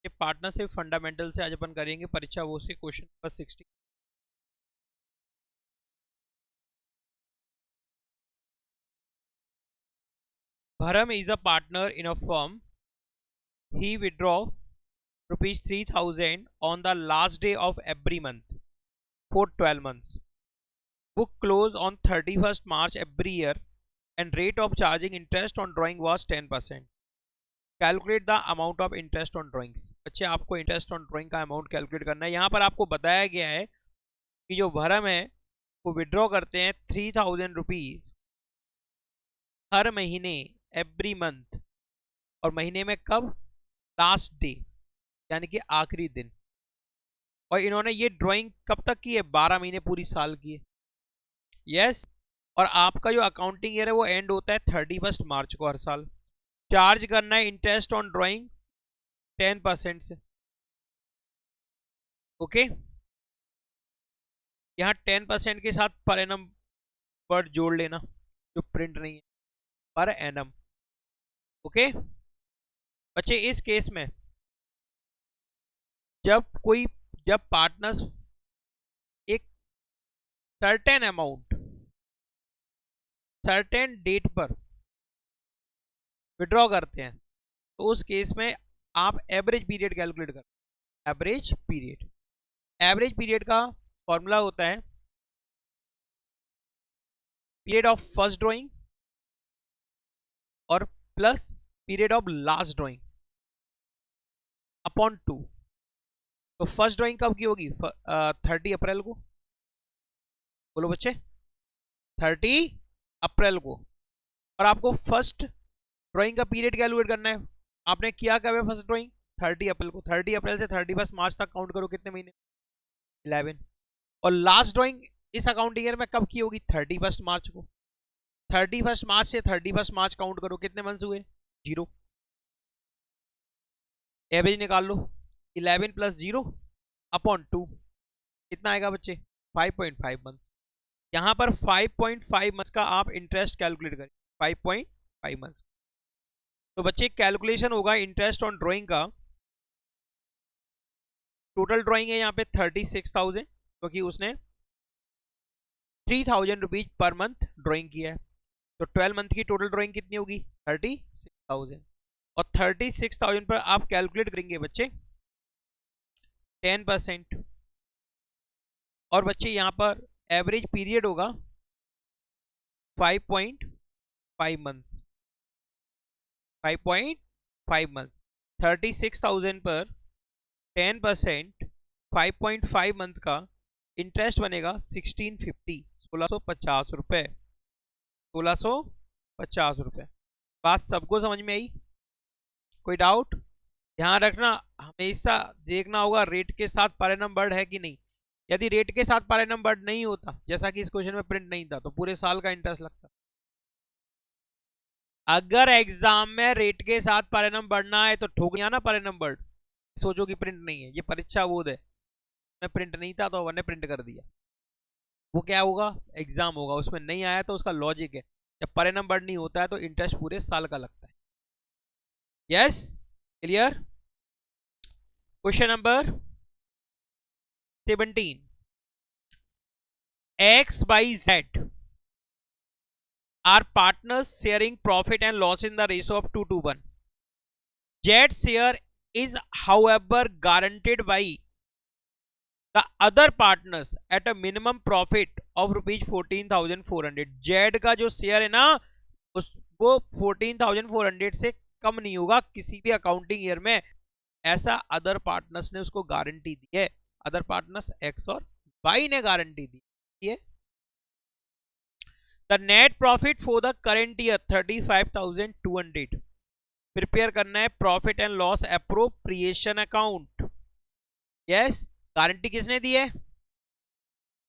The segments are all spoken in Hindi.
पार्टनरशिप फंडामेंटल से आज अपन करेंगे परीक्षा वो से question number 60। Bharam is a partner in a firm. He withdraw rupees 3000 on the last day of every month for 12 months. Book close on 31st March every year and rate of charging interest on drawing was 10%. Calculate the amount of interest on drawings. बच्चे आपको इंटरेस्ट ऑन ड्राइंग का अमाउंट कैलकुलेट करना है। यहाँ पर आपको बताया गया है कि जो भरम है वो विड्रॉ करते हैं 3000 रुपीज हर महीने, एवरी मंथ, और महीने में कब? लास्ट डे, यानी कि आखिरी दिन। और इन्होंने ये ड्राइंग कब तक की है? 12 महीने, पूरी साल की है। यस। और आपका जो अकाउंटिंग ईयर है वो एंड होता है 31 मार्च को हर साल। चार्ज करना है इंटरेस्ट ऑन ड्राइंग 10% से। ओके, यहाँ 10% के साथ पर एनम वर्ड जोड़ लेना जो प्रिंट नहीं है, पर एनम। ओके बच्चे, इस केस में जब पार्टनर्स एक सर्टेन अमाउंट सर्टेन डेट पर विड्रॉ करते हैं तो उस केस में आप एवरेज पीरियड कैलकुलेट कर। एवरेज पीरियड का फॉर्मूला होता है पीरियड ऑफ फर्स्ट ड्राइंग और plus period of last drawing upon 2। तो फर्स्ट ड्राइंग कब की होगी? 30 अप्रैल को। बोलो बच्चे, 30 अप्रैल को। और आपको फर्स्ट ड्राइंग का पीरियड कैलकुलेट करना है। आपने किया कब है फर्स्ट ड्राइंग? 30 अप्रैल को। 30 अप्रैल से 31 मार्च तक काउंट करो, कितने महीने? 11। और लास्ट ड्राइंग इस अकाउंटिंग ईयर में कब की होगी? 31 मार्च को। 31 मार्च से 31 मार्च काउंट करो, कितने मंथ्स हुए? 0। एवरेज निकाल लो, 11 प्लस 0 अपॉन 2, कितना आएगा बच्चे? 5.5 मंथ्स। यहां पर 5.5 मंथ्स का आप इंटरेस्ट कैलकुलेट करें, 5.5 मंथ्स। तो बच्चे कैलकुलेशन होगा इंटरेस्ट ऑन ड्राइंग का। टोटल ड्राइंग है यहाँ पे 36,000, क्योंकि उसने 3000 रुपीज पर मंथ ड्राइंग किया है। तो 12 मंथ की टोटल ड्राइंग कितनी होगी? 36,000। और 36,000 पर आप कैलकुलेट करेंगे बच्चे 10%। और बच्चे यहाँ पर एवरेज पीरियड होगा 5.5 मंथ्स। 5.5 मंथ्स, 36,000 पर 10%, 5.5 मंथ का इंटरेस्ट बनेगा 1650, 1650 रुपए। 1650 रुपए। बात सबको समझ में आई? कोई डाउट? ध्यान रखना, हमेशा देखना होगा रेट के साथ पर एनम वर्ड है कि नहीं। यदि रेट के साथ पर एनम वर्ड नहीं होता, जैसा कि इस क्वेश्चन में प्रिंट नहीं था, तो पूरे साल का इंटरेस्ट लगता। अगर एग्जाम में रेट के साथ पर एनम बढ़ना है तो ठोक दिया ना पर एनम वर्ड। सोचो कि प्रिंट नहीं है, ये परीक्षा बोध है, मैं प्रिंट नहीं था तो मैंने प्रिंट कर दिया। वो क्या होगा? एग्जाम होगा, उसमें नहीं आया तो उसका लॉजिक है, जब पर एनम वर्ड नहीं होता है तो इंटरेस्ट पूरे साल का लगता है। Yes, clear? Question number 17। X, Y, Z are partners sharing profit and loss in the ratio of 2:1. Z's share is however guaranteed by the other partners at a minimum profit of rupees 14,400. Z का जो शेयर है ना वो 14,400 से कम नहीं होगा किसी भी अकाउंटिंग ईयर में, ऐसा अदर पार्टनर्स ने उसको गारंटी दी है। अदर पार्टनर्स एक्स और वाई ने गारंटी दी है। The net profit for the current year 35,200। Prepare करना है profit and loss appropriation account. Yes, guarantee किसने दी है?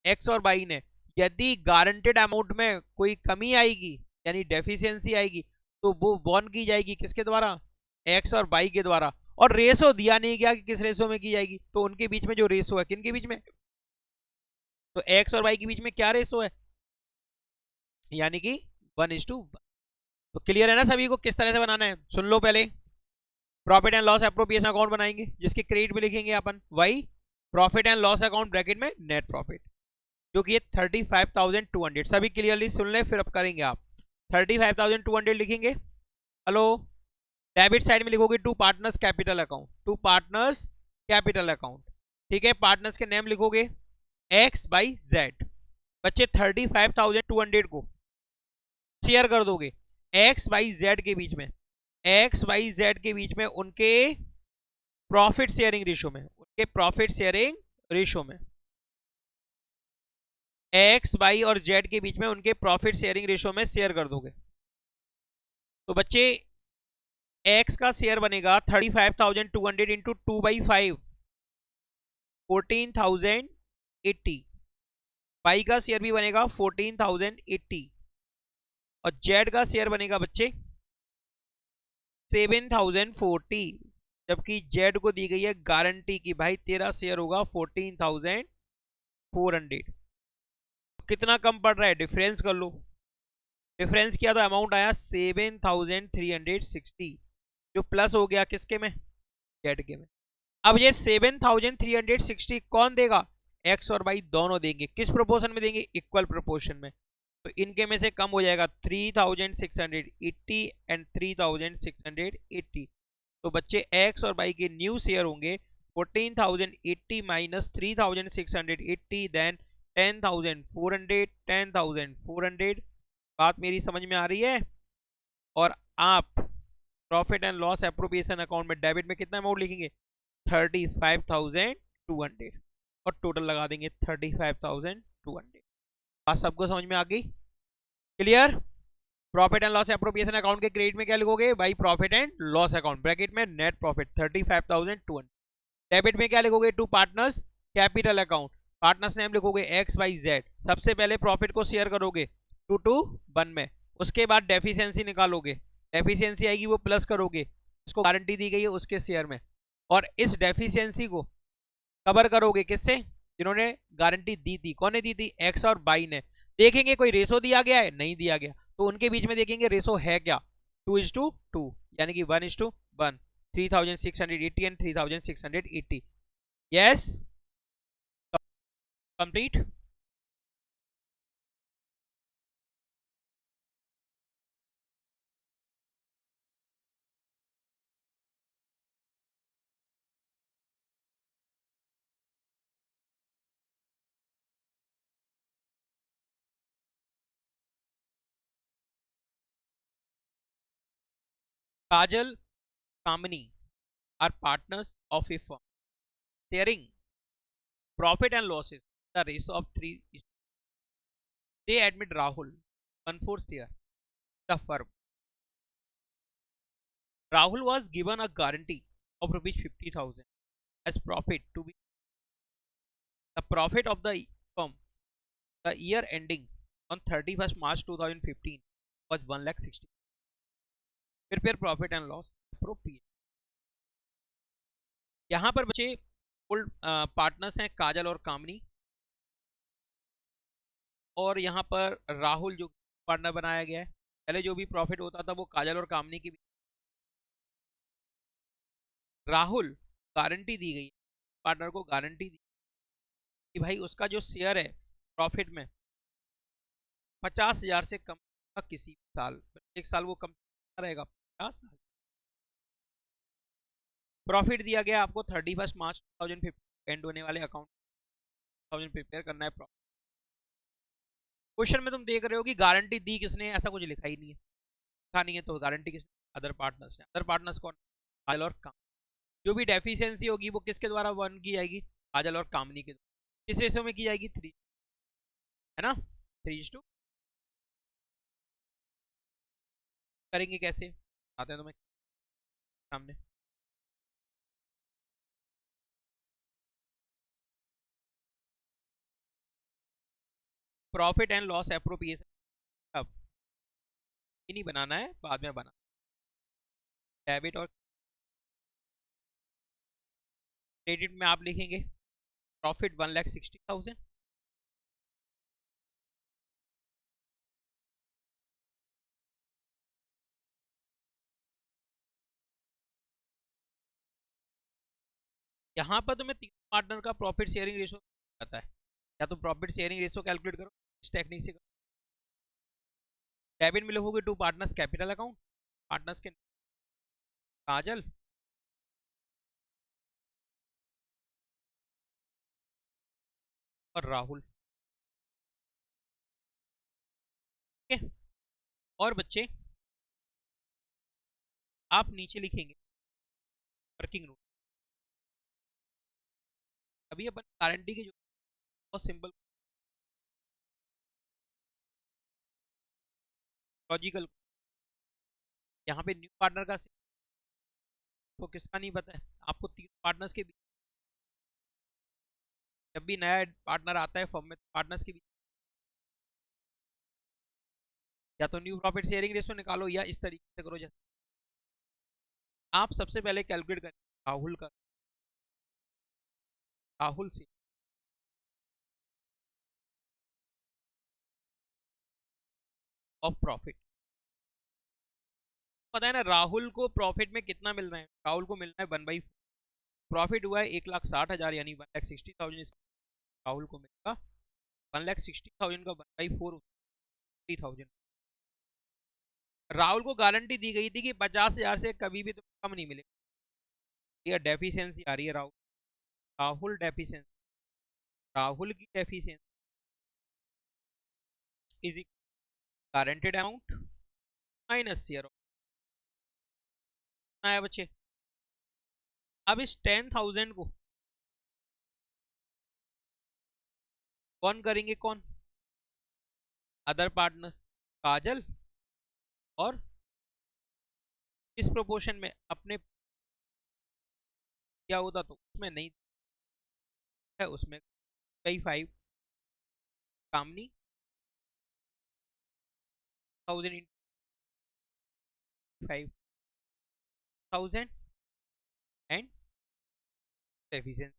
एक्स और वाई ने। यदि गारंटेड अमाउंट में कोई कमी आएगी यानी डेफिशिएंसी आएगी तो वो बॉर्न की जाएगी किसके द्वारा? एक्स और वाई के द्वारा। और रेशो दिया नहीं गया कि किस रेशो में की जाएगी, तो उनके बीच में जो रेशो है, किन के बीच में? तो एक्स और वाई के बीच में क्या रेशो है? यानी कि 1:1। तो क्लियर है ना सभी को किस तरह से बनाना है? सुन लो पहले। Profit and loss appropriation account बनाएंगे जिसके क्रेडिट में लिखेंगे अपन वही profit and loss account bracket में नेट प्रॉफिट, जो कि ये 35,200। सभी क्लियरली सुन ले फिर अब करेंगे आप। 35,200 लिखेंगे। हेलो, डेबिट साइड में लिखोगे to partners capital account, to partners capital account. ठीक है, पार्टनर्स के नेम लिखोगे एक्स बाई जेड। बच्चे 35,200 को शेयर कर दोगे एक्स वाई जेड के बीच में, एक्स वाई जेड के बीच में उनके प्रॉफिट शेयरिंग रेशियो में, उनके प्रॉफिट शेयरिंग रेशियो में, एक्स वाई और जेड के बीच में उनके प्रॉफिट शेयरिंग रेशियो में शेयर कर दोगे। तो बच्चे एक्स का शेयर बनेगा 35,200 इंटू 2/5, 14,080। वाई का शेयर भी बनेगा 14,080 और जेड का शेयर बनेगा बच्चे 7,040, जबकि जेड को दी गई है गारंटी की भाई तेरा शेयर होगा 14,400। कितना कम पड़ रहा है डिफरेंस कर लो, डिफरेंस किया तो अमाउंट आया 7,360, जो प्लस हो गया किसके में, जेड के में। अब ये 7,360 कौन देगा, एक्स और वाई दोनों देंगे। किस प्रोपोर्शन में देंगे, इक्वल प्रोपोर्शन में। तो इनके में से कम हो जाएगा 3,680 एंड 3,680। तो बच्चे एक्स और वाई के न्यू शेयर होंगे 14,080 माइनस 3,680 देन 10,400, 10,400। बात मेरी समझ में आ रही है। और आप profit and loss appropriation account में डेबिट में कितना अमाउंट लिखेंगे 35,200 और टोटल लगा देंगे 35,200। बात सबको समझ में आ गई, clear. Profit and loss appropriation account के क्रेडिट में क्या लिखोगे भाई, profit and loss account bracket में नेट प्रॉफिट 35,200। डेबिट में क्या लिखोगे, to partners capital account, partners name लिखोगे एक्स वाई जेड। सबसे पहले प्रॉफिट को शेयर करोगे 2 to 1 में, उसके बाद डेफिशिएंसी निकालोगे, डेफिशिएंसी आएगी वो प्लस करोगे, उसको गारंटी दी गई है उसके शेयर में, और इस डेफिशिएंसी को कवर करोगे किससे, जिन्होंने गारंटी दी थी। कौन ने दी थी, एक्स और बाई ने। देखेंगे कोई रेशो दिया गया है, नहीं दिया गया, तो उनके बीच में देखेंगे रेशो है क्या, 2:2, यानी कि 1:1, 3,680 and 3,680। Yes, complete. Kajal, Kamini are partners of a firm sharing profit and losses the ratio of 3. They admit Rahul, 1/4 share the firm. Rahul was given a guarantee of rupees 50,000 as profit to be the profit of the firm. The year ending on 31st March 2015 was 1,60,000. Prepare profit and loss appropriate. यहाँ पर बच्चे फुल पार्टनर्स हैं काजल और कामनी, और यहाँ पर राहुल जो पार्टनर बनाया गया है। पहले जो भी प्रॉफिट होता था वो काजल और कामनी की, राहुल गारंटी दी गई, पार्टनर को गारंटी दी कि भाई उसका जो शेयर है प्रॉफिट में 50,000 से कम का किसी साल, एक साल वो कम रहेगा 50,000। प्रॉफिट दिया गया आपको 31 मार्च 2015 एंड होने वाले अकाउंट 2000 प्रिपेयर करना है। क्वेश्चन में तुम देख रहे हो कि गारंटी दी किसने, ऐसा कुछ लिखा ही नहीं है, लिखा नहीं है तो गारंटी किसने, अदर पार्टनर्स है। अदर पार्टनर्स कौन, काजल और काम। जो भी डेफिशिएंसी होगी वो किसके द्वारा वन की जाएगी, काजल और कामनी के द्वारा। किस रेशो में की जाएगी, 3, है ना, 3:2। करेंगे कैसे, आते हैं तुम्हें सामने। प्रॉफिट एंड लॉस एप्रोप्रिएशन अब ये नहीं बनाना है, बाद में बना। डेबिट और क्रेडिट में आप लिखेंगे प्रॉफिट 1,60,000, यहाँ पर तुम्हें तीन पार्टनर का प्रॉफिट शेयरिंग रेशो पता है, या तो प्रॉफिट शेयरिंग रेशो कैलकुलेट करो इस टेक्निक से। डेबिट में लिखोगे to partners capital account, partners के काजल और राहुल। ठीक है, और बच्चे आप नीचे लिखेंगे वर्किंग नोट। अभी अपन गारंटी की जो बहुत सिंपल लॉजिकल, यहाँ पे न्यू पार्टनर का तो किसका नहीं पता है आपको, तीन पार्टनर्स के बीच, जब भी नया पार्टनर आता है फर्म में पार्टनर्स के बीच या तो न्यू प्रॉफिट शेयरिंग रेशो निकालो या इस तरीके से करो। जैसे आप सबसे पहले कैलकुलेट करें राहुल का, राहुल से ऑफ प्रॉफिट, पता है ना राहुल को प्रॉफिट में कितना मिल रहा है, राहुल को मिलना है 1/4, प्रॉफिट हुआ है 1,60,000 यानी 1,60,000 राहुल को मिलेगा, 1,60,000 का 1/4 30,000। राहुल को गारंटी दी गई थी कि 50,000 से कभी भी तो कम नहीं मिलेगा, ये डेफिशिएंसी आ रही है राहुल, राहुल डेफिशिएंसी, राहुल की deficiency is guaranteed amount minus share है बच्चे। अब इस 10,000 को कौन करेंगे, कौन, अदर पार्टनर्स काजल और किस प्रोपोर्शन में अपने क्या होता तो उसमें नहीं है, उसमें 5 कामनी 1,000 एंड एफिशिएंसी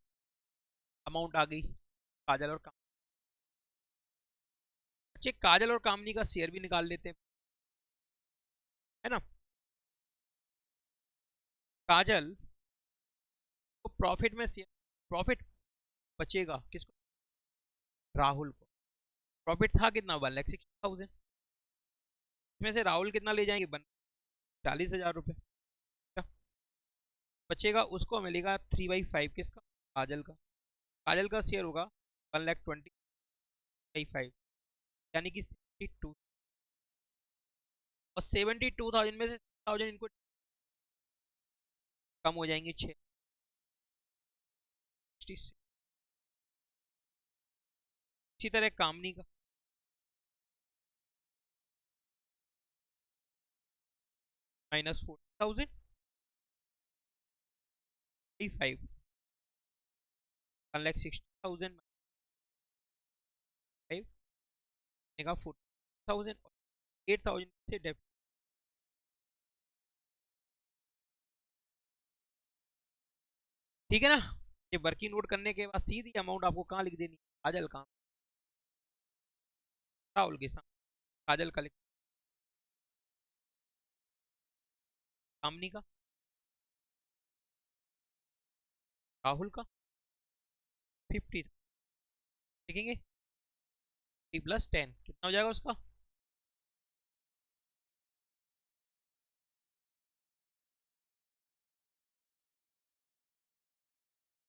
अमाउंट आ गई काजल और कामनी। बच्चे काजल और कामनी का शेयर भी निकाल लेते हैं, है ना। काजल को प्रॉफिट में शेयर, प्रॉफिट बचेगा किसको, राहुल को, प्रॉफिट था कितना 1,60,000, इसमें से राहुल कितना ले जाएंगे 40,000 रुपये, बचेगा उसको मिलेगा 3/5 किसका, काजल का, काजल का शेयर होगा 1,20,5 यानी कि 72, और 72,000 में से 6,000 इनको कम हो जाएंगे 6, इसी तरह कामनी का -40,000 5 1,60,000 5 का 40,000 और 8,000 से डेबिट। ठीक है ना, ये वर्किंग नोट करने के बाद सीधी अमाउंट आपको कहाँ लिख देनी, काजल का, राहुल के साथ, काजल का लिख, कामनी का, राहुल का 50 लिखेंगे, 3 + 10 कितना हो जाएगा उसका,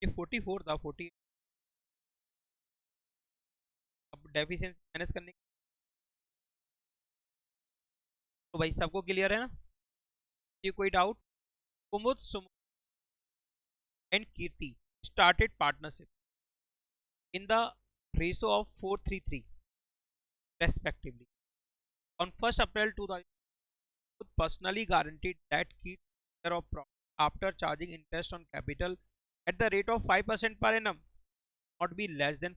ये 44 था 40। अब डेफिशिएंसी मैनेज करने, तो भाई सबको क्लियर है ना, ये कोई doubt. Kumud Sumud and Kirti started partnership in the ratio of 4:3 respectively on 1st April 2000, personally guaranteed that Kirti share of profit after charging interest on capital at the rate of 5% per annum not be less than,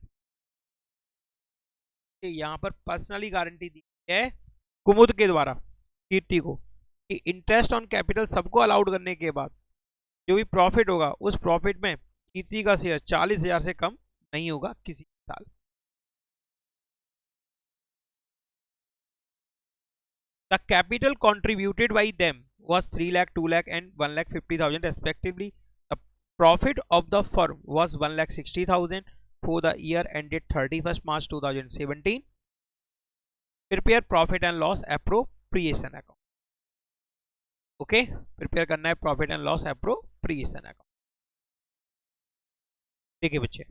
यहाँ पर पर्सनली गारंटी दी है कुमुद के द्वारा कीर्ति को कि इंटरेस्ट ऑन कैपिटल सबको अलाउड करने के बाद जो भी प्रॉफिट होगा उस प्रॉफिट में कीर्ति का शेयर 40,000 से कम नहीं होगा किसी साल। The capital contributed by them was 3 lakh, 2 lakh and 1,50,000 respectively. The Profit of the firm was 1,60,000 for the year ended 31st March 2017. Prepare profit and loss appropriation account. Okay, prepare करना है profit and loss appropriation account. देखिए बच्चे,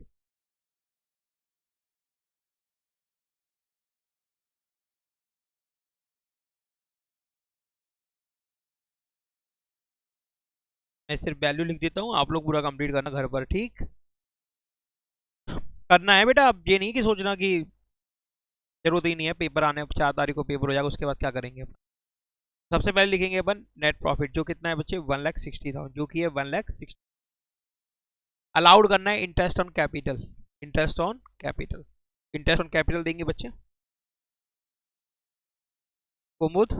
मैं सिर्फ वैल्यू लिख देता हूँ, आप लोग पूरा कंप्लीट करना घर पर, ठीक करना है बेटा। अब ये नहीं कि सोचना कि जरूरत ही नहीं है, पेपर आने 4 तारीख को पेपर हो जाएगा, उसके बाद क्या करेंगे। सबसे पहले लिखेंगे अपन नेट प्रॉफिट, जो कितना है बच्चे 1,60,000, जो कि है 1,60,000। अलाउड करना है interest on capital, interest on capital, interest on capital देंगे बच्चे कुमुद,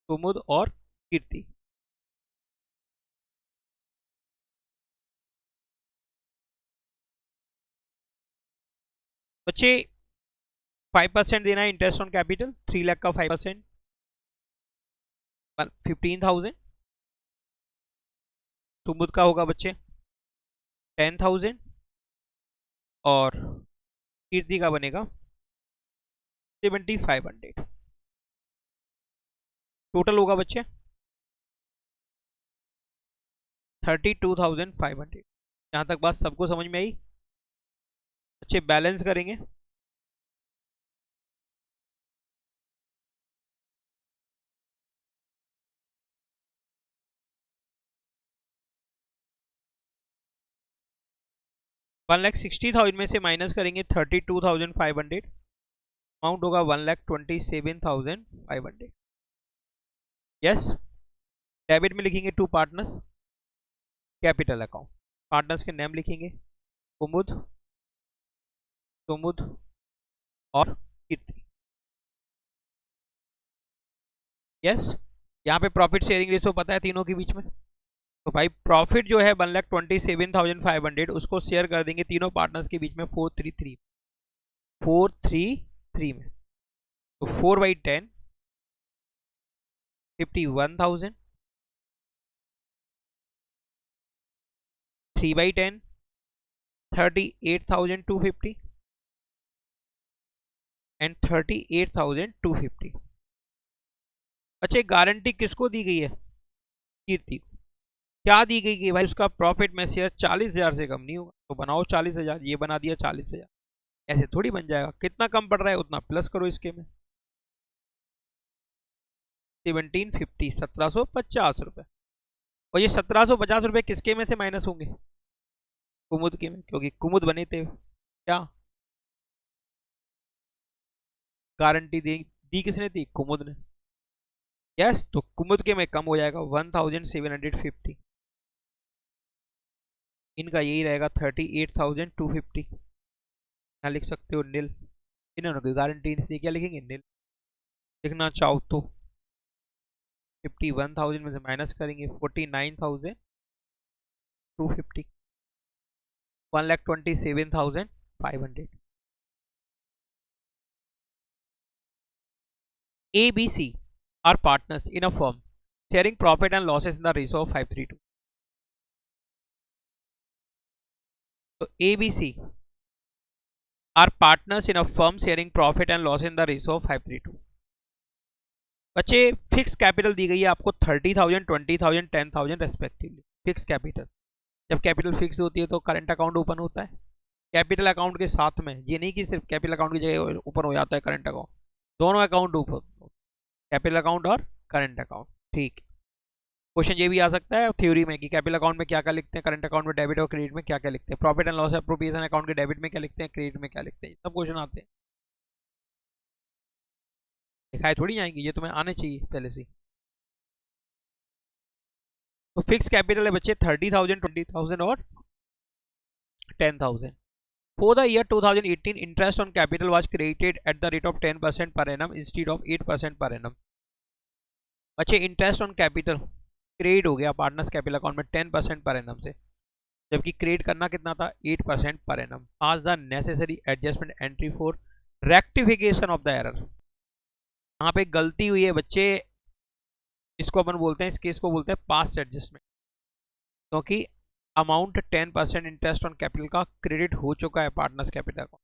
कुमुद और कीर्ति। बच्चे 5% देना है इंटरेस्ट ऑन कैपिटल, 3 लाख का 5% 15,000। सुमुद का होगा बच्चे 10,000 और कीर्ति का बनेगा 7,500। टोटल होगा बच्चे 32,500। यहां तक बात सबको समझ में आई? अच्छे बैलेंस करेंगे। $1,60,000 में से माइनस करेंगे 32,500, अमाउंट होगा 1,27,500। यस, डेबिट में लिखेंगे to partners capital account, partners के नेम लिखेंगे कुमुद, सुमुद और कीर्ति। यस, यहाँ पे प्रॉफिट शेयरिंग रेशो पता है तीनों के बीच में, तो भाई प्रॉफिट जो है 1,27,500 उसको शेयर कर देंगे तीनों पार्टनर्स के बीच में 433 में। तो 4/10 51,000, 3/10 38,250 एंड 38,250। अच्छा, गारंटी किसको दी गई है? कीर्ति को। क्या दी गई कि भाई उसका प्रॉफिट में शेयर 40,000 से कम नहीं होगा, तो बनाओ 40,000, ये बना दिया 40,000। ऐसे थोड़ी बन जाएगा, कितना कम पड़ रहा है उतना प्लस करो इसके में, 1750 1750 रुपए। और ये 1750 रुपए किसके में से माइनस होंगे? कुमुद के में, क्योंकि कुमुद बने थे। क्या गारंटी दी किसने थी? कुमुद ने। यस, तो कुमुद के में कम हो जाएगा 1,750, इनका यही रहेगा 38,250। यहाँ लिख सकते हो नील, इन्होंने कोई गारंटी इसलिए क्या लिखेंगे नील। लिखना चाहो तो 51,000 में से माइनस करेंगे 49,250, 1,27,500। A, B, C are partners in a firm sharing profit and losses in the ratio of 5:3:2. So A, B, C are partners in a firm sharing profit and loss in the ratio of 5:3:2. बच्चे फिक्स कैपिटल दी गई है आपको 30,000, 20,000, 10,000 रेस्पेक्टिवली। फिक्स कैपिटल, जब कैपिटल फिक्स होती है तो करंट अकाउंट ओपन होता है कैपिटल अकाउंट के साथ में। ये नहीं कि सिर्फ कैपिटल अकाउंट की जगह ओपन हो जाता है करंट अकाउंट, दोनों अकाउंट ओपन, कैपिटल अकाउंट और करंट अकाउंट। ठीक, क्वेश्चन ये भी आ सकता है थ्योरी में कि कैपिटल अकाउंट में क्या क्या लिखते हैं, करंट अकाउंट में डेबिट और क्रेडिट में क्या क्या लिखते हैं, profit and loss appropriation account के डेबिट में क्या लिखते हैं, क्रेडिट में क्या लिखते हैं, सब क्वेश्चन आते हैं। दिखाए थोड़ी जाएंगे, ये तुम्हें आने चाहिए पहले से। तो फिक्स कैपिटल है बच्चे 30,000, 20,000 और 10,000। For the year 2018 interest on capital was credited at the rate of 10% per annum instead of 8% per annum. बच्चे इंटरेस्ट ऑन कैपिटल क्रेडिट हो गया पार्टनर्स कैपिटल अकाउंट में 10% पर एनम से, जबकि क्रेडिट करना कितना था 8% पर एनम। आज the necessary adjustment entry for rectification of the error. यहाँ पे गलती हुई है बच्चे, इसको अपन बोलते हैं, इस केस को बोलते हैं पास्ट एडजस्टमेंट। क्योंकि अमाउंट 10% इंटरेस्ट ऑन कैपिटल का क्रेडिट हो चुका है पार्टनर्स कैपिटल अकाउंट।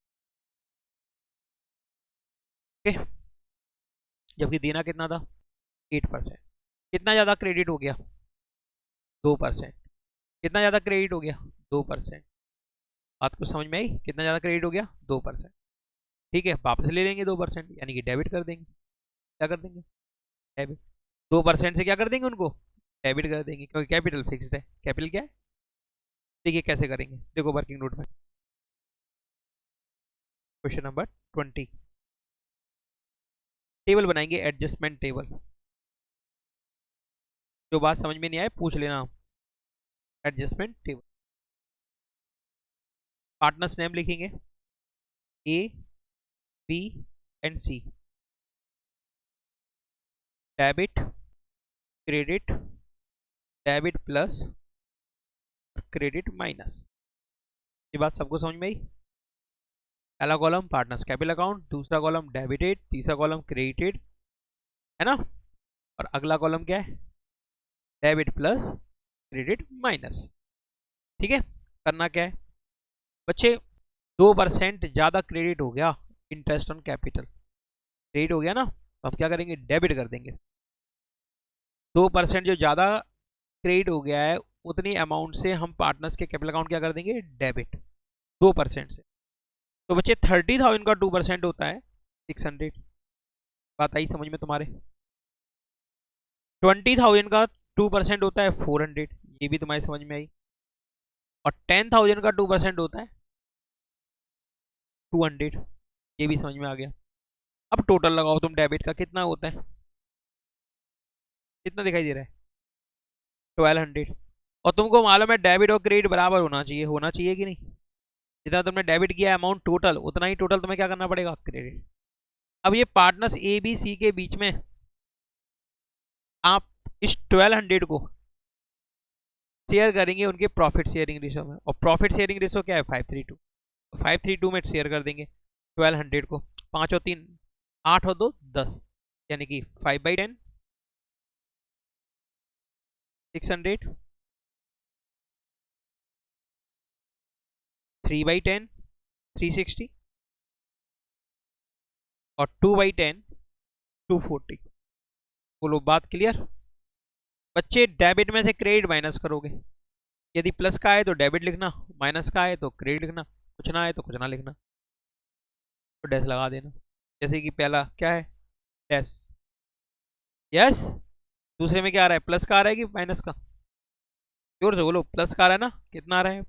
ओके, जबकि देना कितना था 8%। कितना ज़्यादा क्रेडिट हो गया 2%। कितना ज़्यादा क्रेडिट हो गया 2%। बात को समझ में आई? कितना ज़्यादा क्रेडिट हो गया 2%। ठीक है, वापस ले लेंगे 2%, यानी कि डेबिट कर देंगे। क्या कर देंगे? डेबिट। 2% से क्या कर देंगे उनको? डेबिट कर देंगे, क्योंकि कैपिटल फिक्स्ड है। कैपिटल क्या है? देखिए कैसे करेंगे, देखो वर्किंग नोट में क्वेश्चन नंबर 20 टेबल बनाएंगे, एडजस्टमेंट टेबल। जो बात समझ में नहीं आए पूछ लेना। एडजस्टमेंट टेबल, पार्टनर्स नेम लिखेंगे A B and C. Debit, credit, debit plus, credit minus. ये बात सबको समझ में आई? पहला कॉलम पार्टनर्स कैपिटल अकाउंट, दूसरा कॉलम डेबिटेड, तीसरा कॉलम क्रेडिटेड, है ना। और अगला कॉलम क्या है? Debit plus, credit minus. ठीक है, करना क्या है बच्चे? 2% ज्यादा क्रेडिट हो गया इंटरेस्ट ऑन कैपिटल, क्रेडिट हो गया ना, तो हम क्या करेंगे? डेबिट कर देंगे। 2% जो ज्यादा क्रेडिट हो गया है उतनी अमाउंट से हम पार्टनर्स के कैपिटल अकाउंट क्या कर देंगे? डेबिट 2% से। तो बच्चे 30,000 का 2% होता है 600। बात आई समझ में तुम्हारे? 20,000 का 2% होता है 400, ये भी तुम्हारी समझ में आई। और 10,000 का 2% होता है 200, ये भी समझ में आ गया। अब टोटल लगाओ तुम, डेबिट का कितना होता है? कितना दिखाई दे रहा है? 1200। और तुमको मालूम है डेबिट और क्रेडिट बराबर होना चाहिए कि नहीं? जितना तुमने डेबिट किया अमाउंट टोटल, उतना ही टोटल तुम्हें क्या करना पड़ेगा? क्रेडिट। अब ये पार्टनर्स ए बी सी के बीच में आप इस 1200 को शेयर करेंगे उनके प्रॉफिट शेयरिंग रेशो में। और प्रॉफिट शेयरिंग रेशो क्या है? 532। 532 में शेयर कर देंगे 1200 को। 5 और 3 8 और 2 10, यानी कि 5/10 600, 3/10 360, और 2/10 240। बोलो बात क्लियर? बच्चे डेबिट में से क्रेडिट माइनस करोगे। यदि प्लस का है तो डेबिट लिखना, माइनस का है तो क्रेडिट लिखना, कुछ ना है तो कुछ ना लिखना, तो डैश लगा देना। जैसे कि पहला क्या है? डैश। यस। दूसरे में क्या आ रहा है? प्लस का आ रहा है कि माइनस का? जोर से बोलो, प्लस का आ रहा है ना? कितना आ रहा है?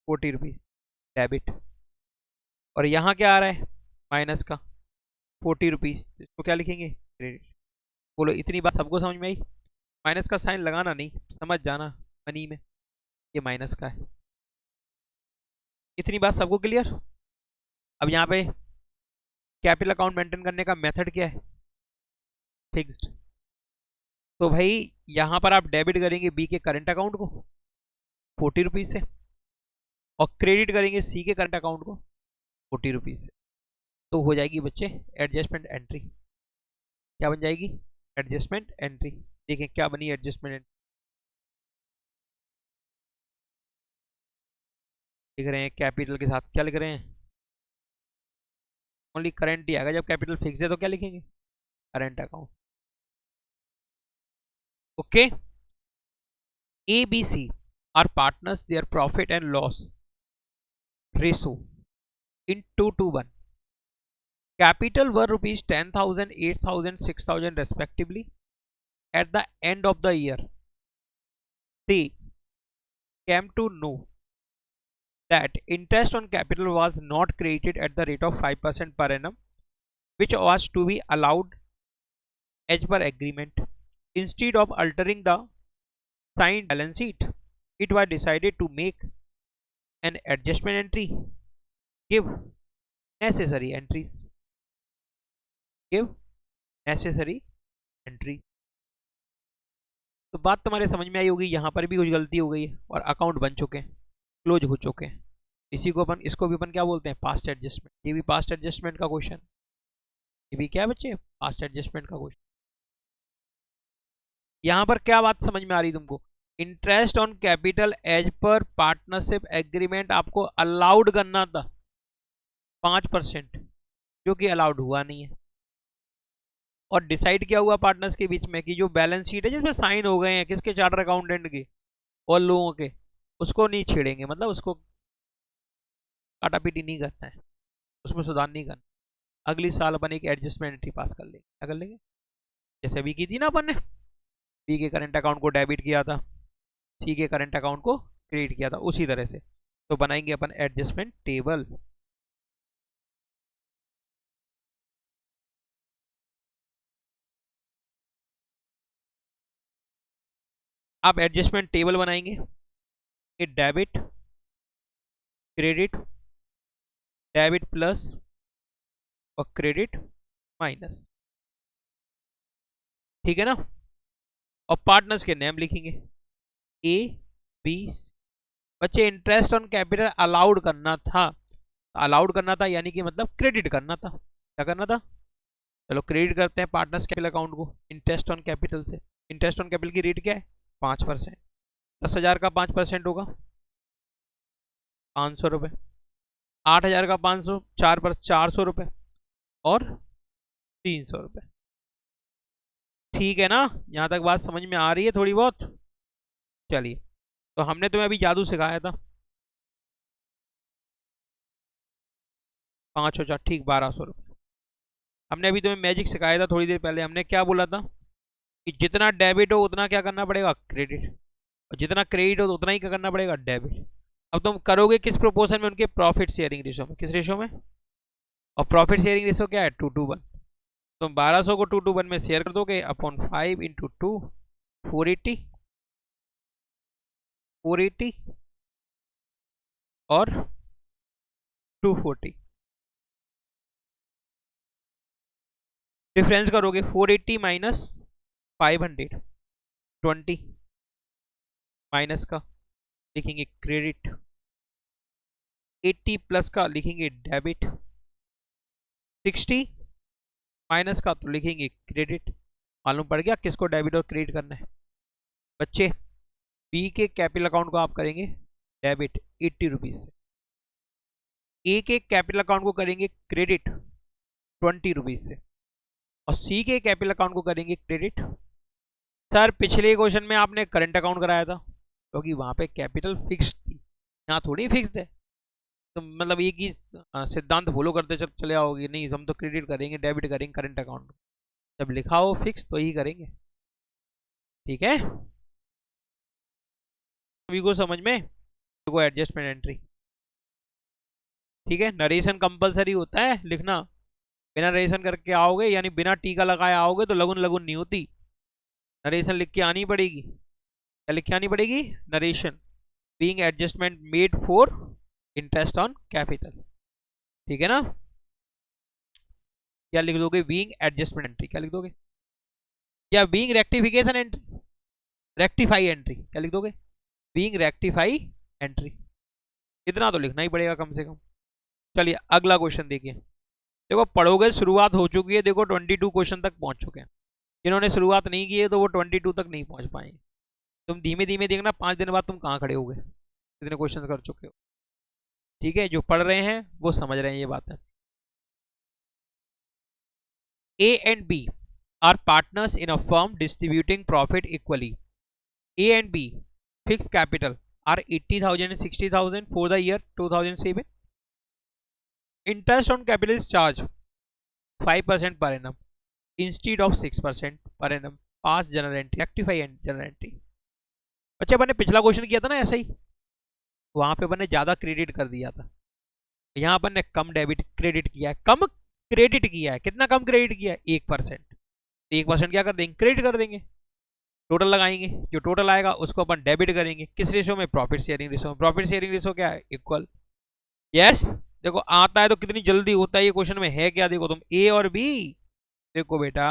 40 रुपीज डेबिट। और यहाँ क्या आ रहा है? माइनस का 40 रुपीज, इसको क्या लिखेंगे? क्रेडिट। बोलो इतनी बात सबको समझ में आई? माइनस का साइन लगाना नहीं, समझ जाना मनी में ये माइनस का है। इतनी बात सबको क्लियर? अब यहाँ पे कैपिटल अकाउंट मेंटेन करने का मेथड क्या है? फिक्स्ड। तो भाई यहाँ पर आप डेबिट करेंगे बी के करंट अकाउंट को 40 रुपीज से, और क्रेडिट करेंगे सी के करंट अकाउंट को 40 रुपीज से। तो हो जाएगी बच्चे एडजस्टमेंट एंट्री। क्या बन जाएगी? Adjustment entry. देखें क्या बनी एडजस्टमेंट एंट्री। लिख रहे हैं कैपिटल के साथ क्या लिख रहे हैं? ओनली करंट ही आएगा, जब कैपिटल फिक्स है तो क्या लिखेंगे? Current account. Okay, A B C are partners, their profit and loss ratio in 2 to 1. Capital were rupees 10,000, 8,000, 6,000 respectively. At the end of the year, they came to know that interest on capital was not credited at the rate of 5% per annum, which was to be allowed as per agreement. Instead of altering the signed balance sheet, it was decided to make an adjustment entry. Give necessary entries. Give necessary entries. तो बात तुम्हारे समझ में आई होगी। यहाँ पर भी कुछ गलती हो गई है और अकाउंट बन चुके हैं, क्लोज हो चुके हैं। इसको भी अपन क्या बोलते हैं? Past adjustment. ये भी पास्ट एडजस्टमेंट का क्वेश्चन, ये भी क्या है बच्चे? पास्ट एडजस्टमेंट का क्वेश्चन। यहाँ पर क्या बात समझ में आ रही तुमको? इंटरेस्ट ऑन कैपिटल एज पर पार्टनरशिप एग्रीमेंट आपको अलाउड करना था 5%, जो कि अलाउड हुआ नहीं है। और डिसाइड क्या हुआ पार्टनर्स के बीच में कि जो बैलेंस शीट है जिसमें साइन हो गए हैं किसके, चार्टर अकाउंटेंट के और लोगों के, उसको नहीं छेड़ेंगे, मतलब उसको काटापीटी नहीं करना है, उसमें सुधार नहीं करना। अगली साल अपन एक एडजस्टमेंट एंट्री पास कर लेंगे। क्या कर लेंगे? जैसे अभी की थी ना अपन ने, बी के करंट अकाउंट को डेबिट किया था, सी के करंट अकाउंट को क्रेडिट किया था, उसी तरह से तो बनाएंगे अपन एडजस्टमेंट टेबल। आप एडजस्टमेंट टेबल बनाएंगे, ये डेबिट क्रेडिट, डेबिट प्लस और क्रेडिट माइनस, ठीक है ना। और पार्टनर्स के नेम लिखेंगे ए बी सी। बच्चे इंटरेस्ट ऑन कैपिटल अलाउड करना था, अलाउड करना था यानी कि मतलब क्रेडिट करना था। क्या करना था? चलो क्रेडिट करते हैं पार्टनर्स कैपिटल अकाउंट को इंटरेस्ट ऑन कैपिटल से। इंटरेस्ट ऑन कैपिटल की रेट क्या है? 5%। 10,000 का 5% होगा 500 रुपये। 8,000 का 500, 400 रुपये और 300 रुपये। ठीक है ना, यहाँ तक बात समझ में आ रही है थोड़ी बहुत? चलिए, तो हमने तुम्हें अभी जादू सिखाया था 5,000, ठीक 1,200 रुपये। हमने अभी तुम्हें मैजिक सिखाया था थोड़ी देर पहले। हमने क्या बोला था कि जितना डेबिट हो उतना क्या करना पड़ेगा? क्रेडिट। और जितना क्रेडिट हो तो उतना ही क्या करना पड़ेगा? डेबिट। अब तुम करोगे किस प्रोपोर्शन में? उनके प्रॉफिट शेयरिंग रेशो में। किस रेशो में? और प्रॉफिट शेयरिंग रेशो क्या है? 2:1। तुम 1,200 को 2:1 में शेयर कर दोगे अपॉन 5 इंटू 2, 480, 480 और 240। डिफरेंस करोगे 480 माइनस 500, 20 माइनस का लिखेंगे क्रेडिट, 80 प्लस का लिखेंगे डेबिट, 60 माइनस का तो लिखेंगे क्रेडिट। मालूम पड़ गया किसको डेबिट और क्रेडिट करना है? बच्चे बी के कैपिटल अकाउंट को आप करेंगे डेबिट 80 रुपीज से, ए के कैपिटल अकाउंट को करेंगे क्रेडिट 20 रुपीज से, और सी के कैपिटल अकाउंट को करेंगे क्रेडिट। सर पिछले क्वेश्चन में आपने करंट अकाउंट कराया था क्योंकि वहां पे कैपिटल फिक्स्ड थी, यहाँ थोड़ी फिक्स्ड है। तो मतलब एक ही सिद्धांत फॉलो करते चले आओगे? नहीं, हम तो क्रेडिट करेंगे, डेबिट करेंगे करंट अकाउंट। जब लिखा हो फिक्स तो ही करेंगे, ठीक है। सभी को समझ में? देखो एडजस्टमेंट एंट्री, ठीक है। नरेशन कंपलसरी होता है लिखना, बिना नरेशन करके आओगे यानी बिना टीका लगाए आओगे तो लगुन लगुन नहीं होती। नरेशन लिख के आनी पड़ेगी। क्या लिख के आनी पड़ेगी? Narration being adjustment made for interest on capital, ठीक है ना। क्या लिख दोगे? Being adjustment entry. क्या लिख दोगे? या being rectification entry, rectify entry. क्या लिख दोगे? Being rectify entry. इतना तो लिखना ही पड़ेगा कम से कम। चलिए अगला क्वेश्चन देखिए। देखो पढ़ोगे, शुरुआत हो चुकी है, देखो 22 क्वेश्चन तक पहुंच चुके हैं। जिन्होंने शुरुआत नहीं की है तो वो 22 तक नहीं पहुंच पाएंगे। तुम धीमे धीमे देखना 5 दिन बाद तुम कहाँ खड़े होगे, कितने क्वेश्चन कर चुके हो, ठीक है। जो पढ़ रहे हैं वो समझ रहे हैं ये बात है। A and B are partners in a firm distributing profit equally. A and B fixed capital are 80,000 and 60,000 for the year 2007. Interest on capital is charged 5% per annum instead of 6% per annum. Pass general entry, rectify general entry. अच्छा, मैंने पिछला क्वेश्चन किया था ना ऐसा ही, वहां पे मैंने ज्यादा क्रेडिट कर दिया था, यहाँ पर ने कम डेबिट क्रेडिट किया है, कम क्रेडिट किया है। कितना कम क्रेडिट किया है? 1%। 1% क्या कर देंगे? क्रेडिट कर देंगे। टोटल लगाएंगे, जो टोटल आएगा उसको अपन डेबिट करेंगे। किस रेशो में? प्रॉफिट शेयरिंग रेशो में। प्रॉफिट शेयरिंग रेशो क्या है? इक्वल। यस, देखो आता है तो कितनी जल्दी होता है ये क्वेश्चन में है क्या? देखो तुम ए और बी, देखो बेटा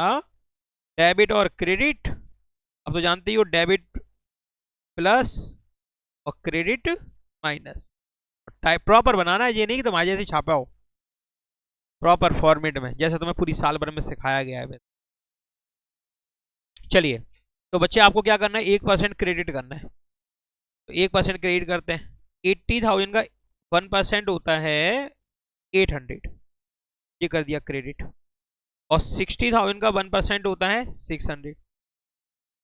डेबिट और क्रेडिट, अब तो जानते ही हो डेबिट प्लस और क्रेडिट माइनस। टाइप प्रॉपर बनाना है, ये नहीं कि तुम्हारे जैसे छापा हो, प्रॉपर फॉर्मेट में जैसे तुम्हें पूरी साल भर में सिखाया गया है। चलिए तो बच्चे आपको क्या करना है, 1% क्रेडिट करना है। तो 1% क्रेडिट करते हैं। 80,000 का 1% होता है 800, ये कर दिया क्रेडिट। और 60,000 का 1% होता है 600,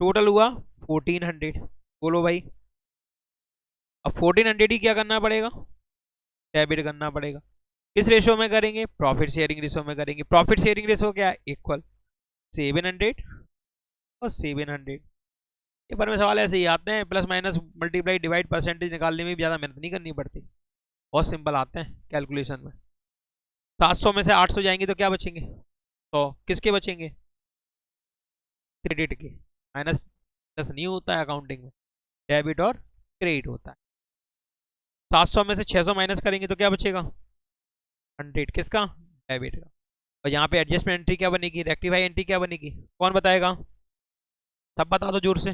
टोटल हुआ 1400। बोलो भाई, अब 1400 ही क्या करना पड़ेगा, डेबिट करना पड़ेगा। किस रेशो में करेंगे, प्रॉफिट शेयरिंग रेशो में करेंगे। प्रॉफिट शेयरिंग रेशो क्या है, इक्वल 700 और 700। पेपर में सवाल ऐसे ही आते हैं, plus minus multiply divide percentage निकालने में भी ज़्यादा मेहनत नहीं करनी पड़ती, बहुत सिंपल आते हैं कैलकुलेशन में। 700 में से 800 जाएंगे तो क्या बचेंगे, तो किसके बचेंगे, क्रेडिट के। माइनस प्लस नहीं होता है अकाउंटिंग में, डेबिट और क्रेडिट होता है। 700 में से 600 माइनस करेंगे तो क्या बचेगा, 100, किसका, डेबिट का। और यहाँ पे एडजस्टमेंट एंट्री क्या बनेगी, रेक्टिफाई एंट्री क्या बनेगी, कौन बताएगा, सब बता दो जोर से।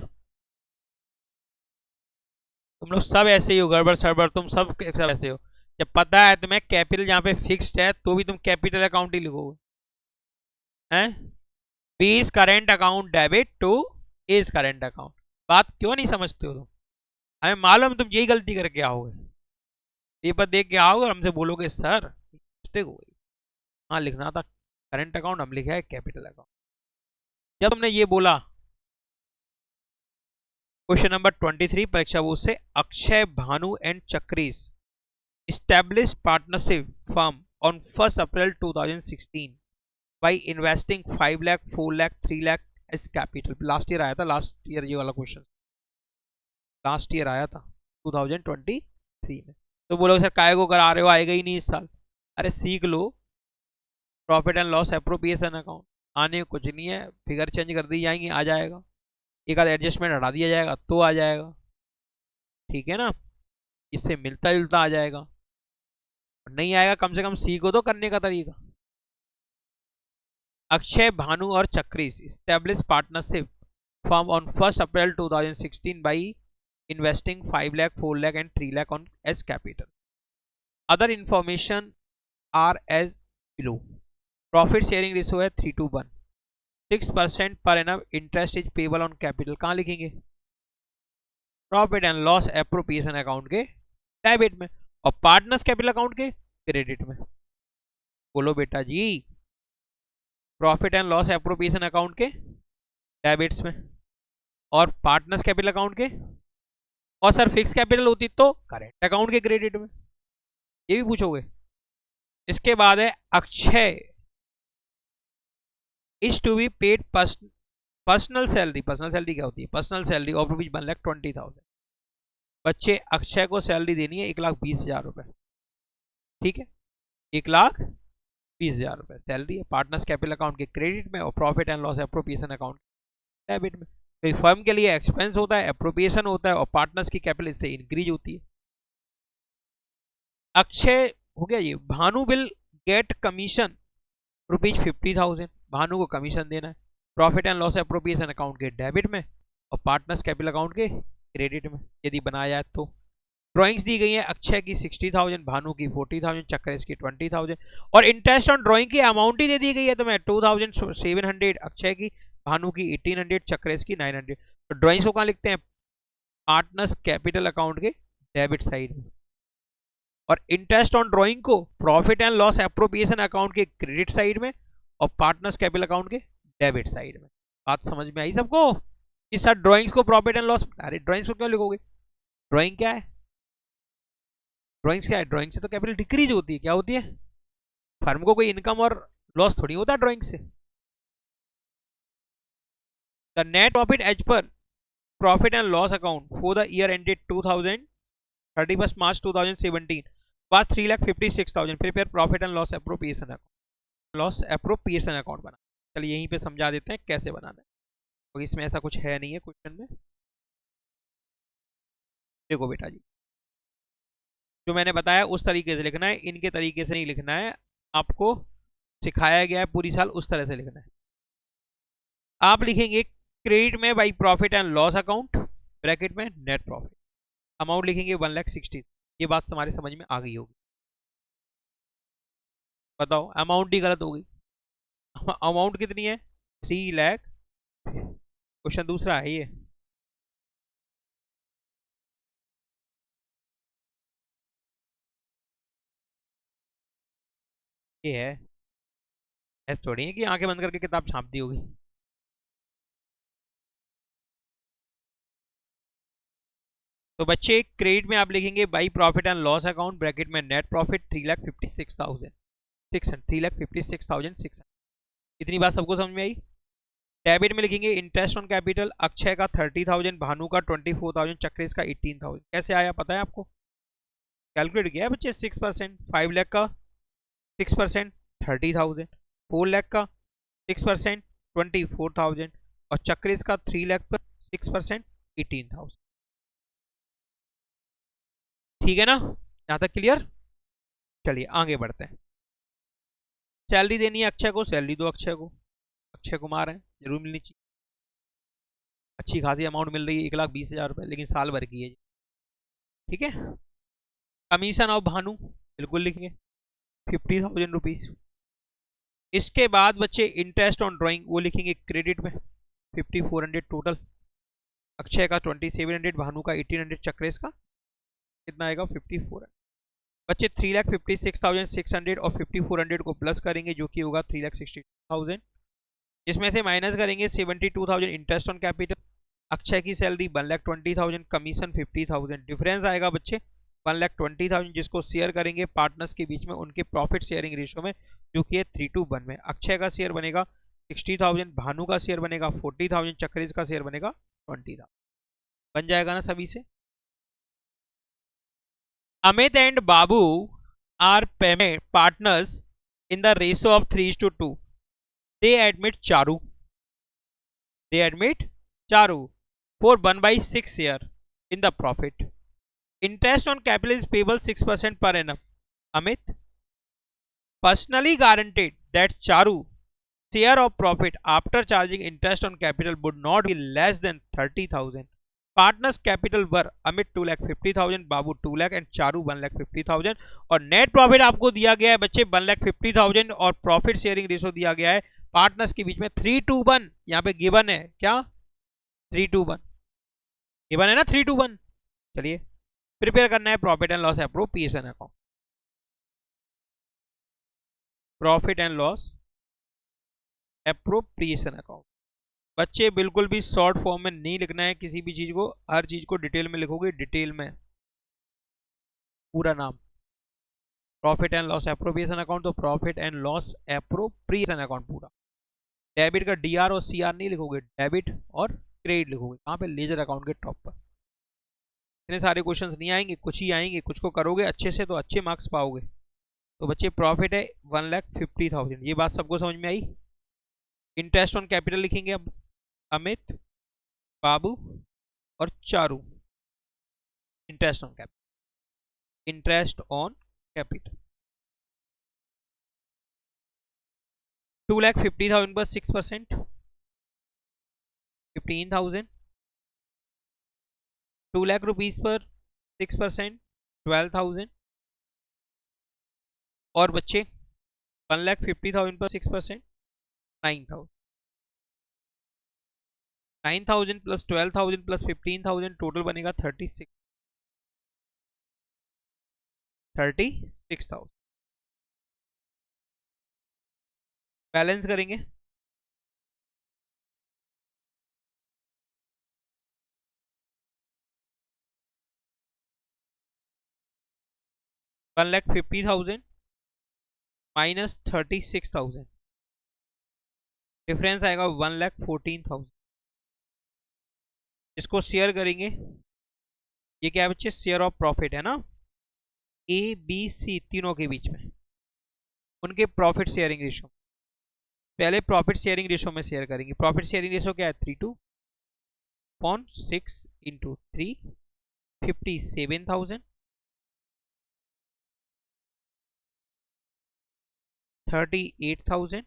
तुम लोग सब ऐसे ही हो, गड़बड़ सड़बड़ तुम सब ऐसे हो। जब पता है तुम्हें कैपिटल यहाँ पे फिक्स्ड है तो भी तुम कैपिटल अकाउंट ही लिखोगे, हैं। B is current account debit to is current account. बात क्यों नहीं समझते हो तुम, हमें मालूम तुम यही गलती करके आओगे, पेपर देख के आओगे और हमसे बोलोगे सर मिस्टेक हो गई, हाँ लिखना था करेंट अकाउंट, हम लिखा है कैपिटल अकाउंट। जब तुमने ये बोला, क्वेश्चन नंबर 23 परीक्षा बोर्ड से, Akshay Bhanu and Chakris established partnership firm on 1st April 2016 by investing 5 lakh 4 lakh 3 lakh as capital। Last year आया था, लास्ट ईयर ये वाला क्वेश्चन लास्ट ईयर आया था 2023 में। तो बोलो सर काय को करा रहे हो, आएगा ही नहीं इस साल। अरे सीख लो, profit and loss appropriation account आने कुछ नहीं है, फिगर चेंज कर दी जाएंगी, आ जाएगा। एक आध एडजस्टमेंट हटा दिया जाएगा तो आ जाएगा, ठीक है ना, इससे मिलता जुलता आ जाएगा। नहीं आएगा कम से कम सीखो तो करने का तरीका। अक्षय भानु और चक्रीस established partnership firm on 1st April 2016 by investing 5 lakh 4 lakh and 3 lakh on as capital। other information are as below। profit sharing ratio है 3:1। 6% per annum interest is payable on capital, कहाँ लिखेंगे, profit and loss appropriation account के डेबिट में, और पार्टनर्स कैपिटल अकाउंट के क्रेडिट में। बोलो बेटा जी, profit and loss appropriation account के डेबिट्स में, और पार्टनर्स कैपिटल अकाउंट के, और सर फिक्स कैपिटल होती तो करेंट अकाउंट के क्रेडिट में, ये भी पूछोगे। इसके बाद है Akshay is to be paid personal salary. Personal salary क्या होती है, पर्सनल सैलरी ऑफ रुपीज 1,20,000। बच्चे अक्षय को सैलरी देनी है 1,20,000 रुपए, ठीक है, 1,20,000 रुपए सैलरी है। पार्टनर्स कैपिटल अकाउंट के क्रेडिट में और profit and loss appropriation account debit में। तो फर्म के लिए एक्सपेंस होता है, एप्रोप्रिएशन होता है, और पार्टनर्स की कैपिटल इससे इंक्रीज होती है। अक्षय हो गया ये। Bhanu will get commission rupees 50,000, Bhanu को कमीशन देना है, profit and loss appropriation account के डेबिट में और पार्टनर्स कैपिटल अकाउंट के क्रेडिट में, यदि बनाया जाए तो। ड्राइंग्स दी गई है, अक्षय की 60,000, भानु की 40,000, चक्रेश की 20,000, और इंटरेस्ट ऑन ड्राइंग की अमाउंट ही दे दी गई है तुम्हें 2,700 अक्षय की, भानु की 1,800, चक्रेश की 900। तो ड्राइंग्स को कहाँ लिखते हैं, पार्टनर्स कैपिटल अकाउंट के डेबिट साइड में, और इंटरेस्ट ऑन ड्राइंग को profit and loss appropriation account के क्रेडिट साइड में और पार्टनर्स कैपिटल अकाउंट के डेबिट साइड में। बात समझ में आई सबको, इस सर ड्राइंग्स को प्रॉफिट एंड लॉस, अरे ड्राइंग्स को क्यों लिखोगे, ड्राइंग क्या है, ड्राइंग्स क्या है, ड्राइंग से तो कैपिटल डिक्रीज होती है, क्या होती है, फर्म को कोई इनकम और लॉस थोड़ी होता है ड्राइंग से। द नेट प्रॉफिट एज पर profit and loss account for the year ended 31 March 2017 was 3,56,000। Prepare profit and loss appropriation account, loss appropriation account बना। चलिए यहीं पे समझा देते हैं कैसे बनाना है, तो इसमें ऐसा कुछ है नहीं है क्वेश्चन में। देखो बेटा जी, जो मैंने बताया उस तरीके से लिखना है, इनके तरीके से नहीं लिखना है, आपको सिखाया गया है पूरी साल उस तरह से लिखना है। आप लिखेंगे क्रेडिट में by profit and loss account bracket में नेट प्रॉफिट, अमाउंट लिखेंगे 1,60,000। ये बात हमारे समझ में आ गई होगी, बताओ अमाउंट ही गलत हो गई, अमाउंट कितनी है 3 लाख, क्वेश्चन दूसरा है ये है। ऐसा थोड़ी है कि आंखें बंद करके किताब छाप दी होगी। तो बच्चे क्रेडिट में आप लिखेंगे by profit and loss account bracket में नेट प्रॉफिट 3,56,600 इतनी बात सबको समझ में आई। डेबिट में लिखेंगे इंटरेस्ट ऑन कैपिटल, अक्षय का 30,000, भानु का 24,000, चक्रेश का 18,000। कैसे आया पता है आपको? कैलकुलेट किया है बच्चे। 6%, 5 लाख का 6% 30,000, 4 लाख का 6% 24,000 और चक्रेश का 3 लाख पर 6% 18,000। ठीक है ना, यहां तक क्लियर? चलिए आगे बढ़ते हैं। सैलरी देनी है अक्षय को, सैलरी दो अक्षय को। अक्षय कुमार है, जरूर मिलनी चाहिए। अच्छी खासी अमाउंट मिल रही है, 1,20,000 रुपए, लेकिन साल भर की है। ठीक है। कमीशन ऑफ भानु बिल्कुल लिखेंगे 50,000 रुपीज। इसके बाद बच्चे इंटरेस्ट ऑन ड्राइंग वो लिखेंगे क्रेडिट में 5,400 टोटल। अक्षय का 2,700, भानु का 1,800, चक्रेश का कितना आएगा 5400। बच्चे 3,56,600 और 5,400 को प्लस करेंगे जो कि होगा 3,62,000। इसमें से माइनस करेंगे 72,000 इंटरेस्ट ऑन कैपिटल, अक्षय की सैलरी 1,20,000, कमीशन 50,000। डिफरेंस आएगा बच्चे 1,20,000 जिसको शेयर करेंगे पार्टनर्स के बीच में उनके प्रॉफिट शेयरिंग रेशियो में जो कि है 3:1 में। अक्षय का शेयर बनेगा 60,000, भानु का शेयर बनेगा 40,000, चक्रेश का शेयर बनेगा 20,000। बन जाएगा ना सभी से? Amit and Babu are payment partners in the ratio of 3:2. They admit Charu. They admit Charu for 1/6 share in the profit. Interest on capital is payable 6% per annum. Amit personally guaranteed that Charu share of profit after charging interest on capital would not be less than 30,000. Partners capital were Amit 2,50,000, Babu 2 lakh and Charu 1,50,000 और नेट प्रॉफिट आपको दिया गया है बच्चे 1,50,000 और प्रॉफिट शेयरिंग रेशो दिया गया है पार्टनर्स के बीच में 3:1। यहाँ पे गिवन है क्या 3:1 गिवन है ना 3:1। चलिए प्रिपेयर करना है profit and loss appropriation account. Profit and loss appropriation account बच्चे बिल्कुल भी शॉर्ट फॉर्म में नहीं लिखना है किसी भी चीज को, हर चीज को डिटेल में लिखोगे। डिटेल में पूरा नाम profit and loss appropriation account, तो profit and loss appropriation account पूरा। डेबिट का डीआर और सीआर नहीं लिखोगे, डेबिट और क्रेडिट लिखोगे। कहां पे? लेजर अकाउंट के टॉप पर। इतने सारे क्वेश्चंस नहीं आएंगे, कुछ ही आएंगे। कुछ को करोगे अच्छे से तो अच्छे मार्क्स पाओगे। तो बच्चे प्रॉफिट है 1,50,000, ये बात सबको समझ में आई। इंटरेस्ट ऑन कैपिटल लिखेंगे अब अमित, बाबू और Charu. Interest on capital, interest on capital 2,50,000 पर 6% 15,000, 2 लाख रुपीज पर 6% 12,000 और बच्चे 1,50,000 पर 6% 9,000। 9,000 प्लस 12,000 प्लस 15,000 टोटल बनेगा 36,000। बैलेंस करेंगे 1,50,000 माइनस 36,000, डिफरेंस आएगा 1,14,000। इसको शेयर करेंगे, ये क्या है बच्चे? शेयर ऑफ प्रॉफिट है ना, ए बी सी तीनों के बीच में उनके प्रॉफिट शेयरिंग रेशो। पहले प्रॉफिट शेयरिंग रेशो में शेयर करेंगे। प्रॉफिट शेयरिंग रेशो क्या है? 3:6 इंटू 3 57,000 38,000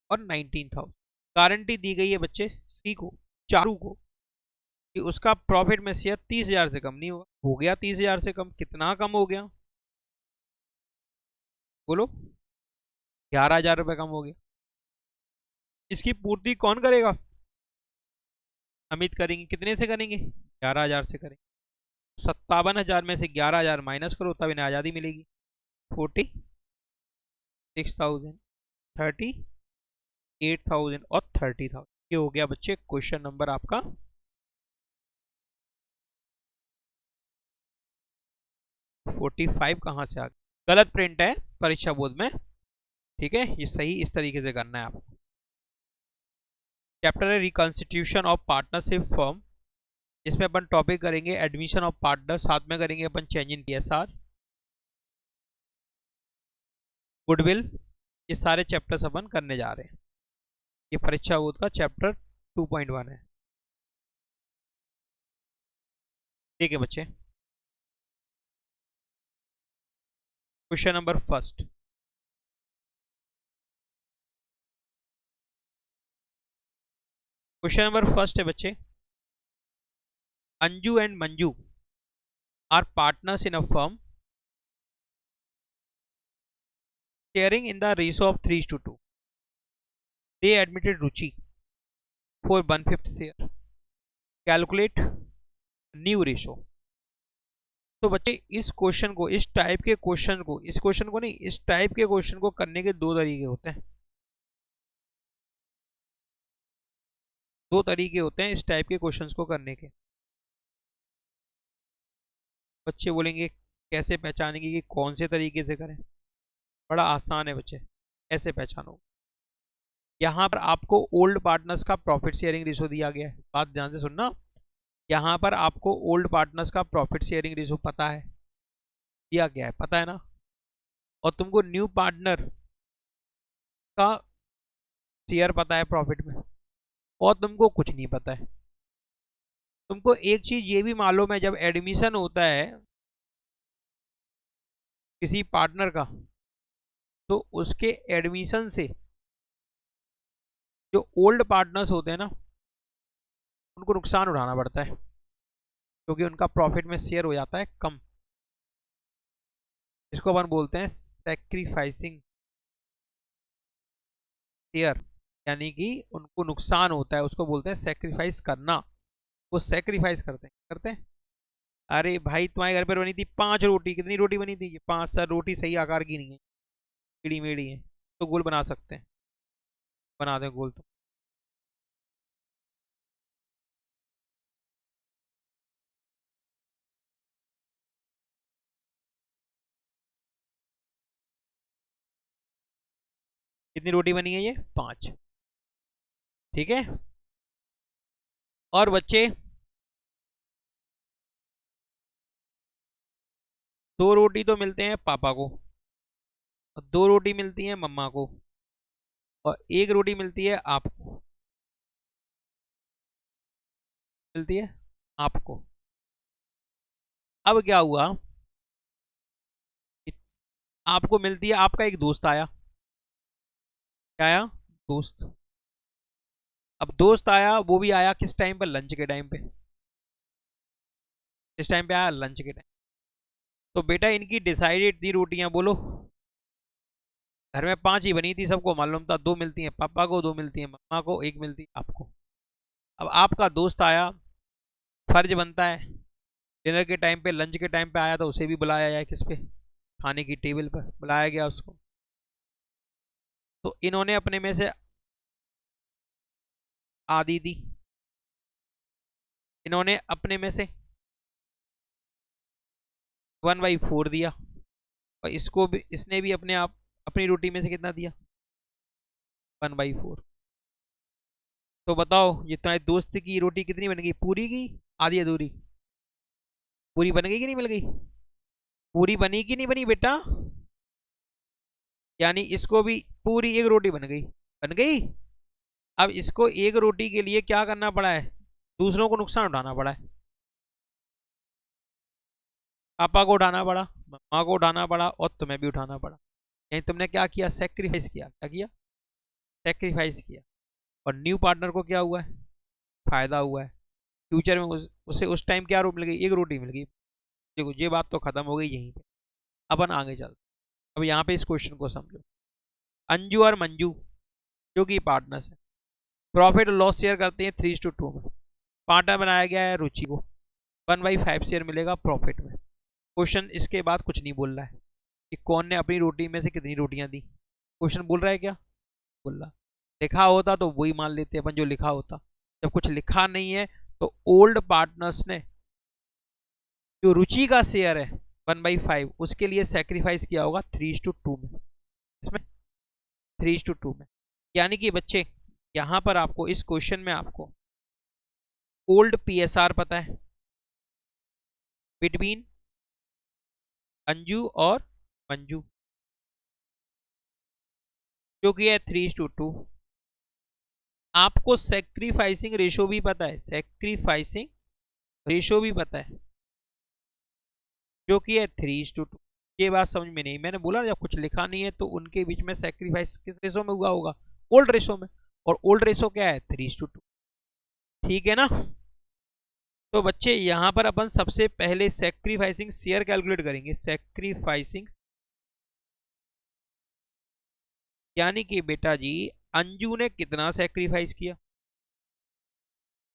और 19,000। गारंटी दी गई है बच्चे सी को, चारू को, कि उसका प्रॉफिट में शेयर 30,000 से कम नहीं होगा। हो गया 30,000 से कम, कितना कम हो गया बोलो? 11,000 रुपए कम हो गया। इसकी पूर्ति कौन करेगा? अमित करेंगे। कितने से करेंगे? 11,000 से करेंगे। 57,000 में से 11,000 माइनस करो, तब इन्हें आज़ादी मिलेगी। 46,000, 38,000 और 30,000। ये हो गया बच्चे क्वेश्चन नंबर आपका 45। कहाँ से आ गया? गलत प्रिंट है परीक्षा बोर्ड में, ठीक है। ये सही इस तरीके से करना है आपको। चैप्टर है रिकॉन्स्टिट्यूशन ऑफ पार्टनरशिप फर्म। इसमें अपन टॉपिक करेंगे एडमिशन ऑफ पार्टनर, साथ में करेंगे अपन चेंज इन पीएसआर, गुडविल। ये सारे चैप्टर्स अपन करने जा रहे हैं। ये परीक्षा बोर्ड का चैप्टर 2.1 है। ठीक है बच्चे, question number first. Question number first है बच्चे, Anju and Manju are partners in a firm sharing in the ratio of 3:2. They admitted Ruchi for 1/5 share. Calculate new ratio. तो बच्चे इस क्वेश्चन को, इस टाइप के क्वेश्चन को, इस क्वेश्चन को नहीं, इस टाइप के क्वेश्चन को करने के दो तरीके होते हैं। दो तरीके होते हैं इस टाइप के क्वेश्चंस को करने के। बच्चे बोलेंगे कैसे पहचानेंगे कि कौन से तरीके से करें? बड़ा आसान है बच्चे, ऐसे पहचानो। यहाँ पर आपको ओल्ड पार्टनर्स का प्रॉफिट शेयरिंग रेशो दिया गया है। बात ध्यान से सुनना, यहाँ पर आपको ओल्ड पार्टनर्स का प्रॉफिट शेयरिंग रेशो पता है, दिया गया है, पता है ना। और तुमको न्यू पार्टनर का शेयर पता है प्रॉफिट में, और तुमको कुछ नहीं पता है। तुमको एक चीज ये भी मालूम है, जब एडमिशन होता है किसी पार्टनर का, तो उसके एडमिशन से जो ओल्ड पार्टनर्स होते हैं ना, उनको नुकसान उठाना पड़ता है, क्योंकि उनका प्रॉफिट में शेयर हो जाता है कम। इसको अपन बोलते हैं सैक्रिफाइसिंग शेयर, यानी कि उनको नुकसान होता है, उसको बोलते हैं सैक्रिफाइस करना। वो सैक्रिफाइस करते हैं। अरे भाई तुम्हारे घर पर बनी थी 5 रोटी, कितनी रोटी बनी थी? 5 सर रोटी सही आकार की नहीं है, टेढ़ी मेढ़ी है, तो गोल बना सकते हैं, बना दें गोल। तो कितनी रोटी बनी है? ये 5। ठीक है। और बच्चे 2 रोटी तो मिलते हैं पापा को, और 2 रोटी मिलती है मम्मा को, और 1 रोटी मिलती है आपको, मिलती है आपको। अब क्या हुआ, आपको मिलती है, आपका एक दोस्त आया। क्या आया? दोस्त। अब दोस्त आया, वो भी आया किस टाइम पर? लंच के टाइम पे। किस टाइम पे आया? लंच के टाइम। तो बेटा इनकी डिसाइडेड थी रोटियां, बोलो। घर में 5 ही बनी थी, सबको मालूम था 2 मिलती हैं पापा को, 2 मिलती हैं मम्मा को, 1 मिलती है आपको। अब आपका दोस्त आया, फर्ज बनता है डिनर के टाइम पे, लंच के टाइम पे आया, तो उसे भी बुलाया जाए, किस पे? खाने की टेबल पर बुलाया गया उसको। तो इन्होंने अपने में से आधी दी, इन्होंने अपने में से 1/4 दिया, और इसको भी, इसने भी अपने आप अपनी रोटी में से कितना दिया? 1/4। तो बताओ ये तुम्हारे दोस्त की रोटी कितनी बन गई? पूरी की आधी अधूरी? पूरी बन गई कि नहीं मिल गई? पूरी बनी कि नहीं बनी बेटा? यानी इसको भी पूरी 1 रोटी बन गई, बन गई। अब इसको 1 रोटी के लिए क्या करना पड़ा है? दूसरों को नुकसान उठाना पड़ा है। पापा को उठाना पड़ा, मम्मा को उठाना पड़ा, और तुम्हें भी उठाना पड़ा। यानी तुमने क्या किया? सेक्रीफाइस किया। क्या किया? सेक्रीफाइस किया। और न्यू पार्टनर को क्या हुआ है? फायदा हुआ है। फ्यूचर में उसे उस टाइम क्या मिल गई? 1 रोटी मिल गई। देखो ये बात तो खत्म हो गई यहीं पे। अपन आगे चलते। अब यहाँ पे इस क्वेश्चन को समझो। अंजू और मंजू जो कि पार्टनर्स है, प्रॉफिट और लॉस शेयर करते हैं 3:2 में। पार्टनर बनाया गया है रुचि को, 1/5 शेयर मिलेगा प्रॉफिट में। क्वेश्चन इसके बाद कुछ नहीं बोल रहा है कि कौन ने अपनी रोटी में से कितनी रोटियां दी। क्वेश्चन बोल रहा है क्या? बोल रहा लिखा होता तो वही मान लेते अपन जो लिखा होता। जब कुछ लिखा नहीं है तो ओल्ड पार्टनर्स ने जो रुचि का शेयर है 1/5 उसके लिए सेक्रीफाइस किया होगा 3:2 में, इसमें 3:2 में। यानी कि बच्चे यहां पर आपको इस क्वेश्चन में आपको ओल्ड पीएसआर पता है बिटवीन अंजू और मंजू जो कि है 3:2। आपको सेक्रीफाइसिंग रेशो भी पता है, सेक्रीफाइसिंग रेशो भी पता है जो कि है 3:2। ये बात समझ में नहीं, मैंने बोला जब कुछ लिखा नहीं है तो उनके बीच में सेक्रीफाइस किस रेशो में हुआ होगा? ओल्ड रेशो में। और ओल्ड रेशो क्या है? 3:2। ठीक है ना? तो बच्चे यहां पर अपन सबसे पहले सेक्रीफाइसिंग शेयर कैलकुलेट करेंगे। सेक्रीफाइसिंग यानी कि बेटा जी अंजू ने कितना सेक्रीफाइस किया